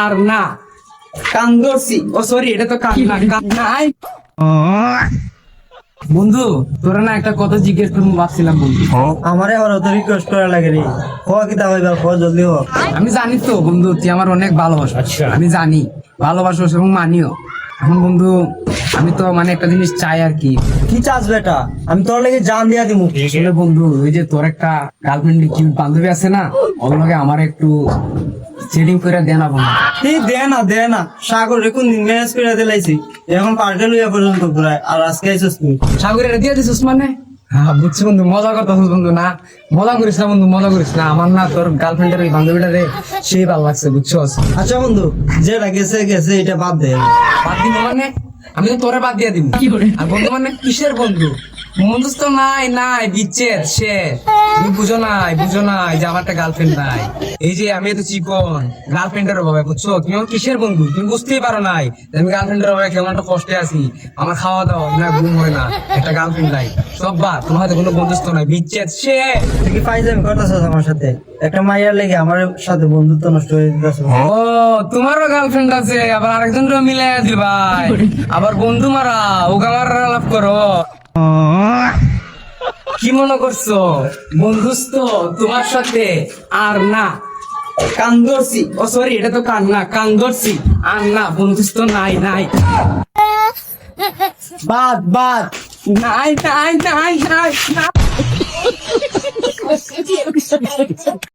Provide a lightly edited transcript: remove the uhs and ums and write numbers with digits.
আর না কান ধরছি। ও সরি, এটা তো কান না, কান নাই। বন্ধু তোরা না একটা কথা জিজ্ঞেস করবো ভাবছিলাম বন্ধু। আমারে আবার অত রিকোয়েস্ট করা লাগে রে। হওয়া কি দাও এবার হওয়া জলদি হোক। আমি জানি তো বন্ধু তুই আমার অনেক ভালোবাসো। আচ্ছা আমি জানি ভালোবাসো এবং মানিও। এখন বন্ধু আমি তো মানে একটা জিনিস চাই আর কি। কি চাস বেটা, আমি তোর লেগে জান দিয়া দিমু। আসলে বন্ধু ওই যে তোর একটা গার্লফ্রেন্ড কি বান্ধবী আছে না, ওর লগে আমার একটু সেটিং করে দেনা বন্ধু। কি দে না সাগর রে কোন দিন ম্যানেজ করে দিলাইছি, এখন পার্কে লইয়া পর্যন্ত ঘুরায় আর আজকে আইছস তুই। সাগরের দিয়ে দিছিস মানে? হ্যাঁ বুঝছি বন্ধু, মজা করতেছিস বন্ধু। না মজা করিস না বন্ধু, মজা করিস না। আমার না তোর গার্লফ্রেন্ডের ওই বান্ধবীটা রে সেই ভালো লাগছে বুঝছস। আচ্ছা বন্ধু, যেটা গেছে গেছে, এটা বাদ দে। বাদ দিব মানে? আমি তো তোরে বাদ দিয়ে দিব। আর বন্ধু মানে কিসের বন্ধু? বন্ধুত্ব নাই নাই বিচ্ছেদ শেষ। তুমি বুঝো নাই যে আমার একটা গার্লফ্রেন্ড নাই। এই যে আমি তো চিকন, গার্লফ্রেন্ডের অভাবে বুঝছো। তুমি আমার কিসের বন্ধু? তুমি বুঝতেই পারো নাই যে আমি গার্লফ্রেন্ডের অভাবে কেমন একটা কষ্টে আছি। আমার খাওয়া দাওয়া না, ঘুম হয় না, একটা গার্লফ্রেন্ড নাই। সব বাদ, তোমার হাতে কোনো বন্ধুত্ব নাই, বিচ্ছেদ শেষ। তুই কি ফাইজলামি করতেছস আমার সাথে? একটা মাইয়ার লেগে আমার সাথে বন্ধুত্ব নষ্ট হয়ে দিতেছ। ও তোমারও গার্লফ্রেন্ড আছে, আবার আরেকজনকে মিলাই দিবাই, আবার বন্ধু মারা ওকে আমার লাভ করো। কি মনে করছো বন্ধুত্ব তোমার সাথে? আর না কান ধরছি। ও সরি, এটা তো কান না, কান ধরছি। আর না বন্ধুত্ব নাই নাই বাদ বাদ। নাই নাই নাই নাই নাই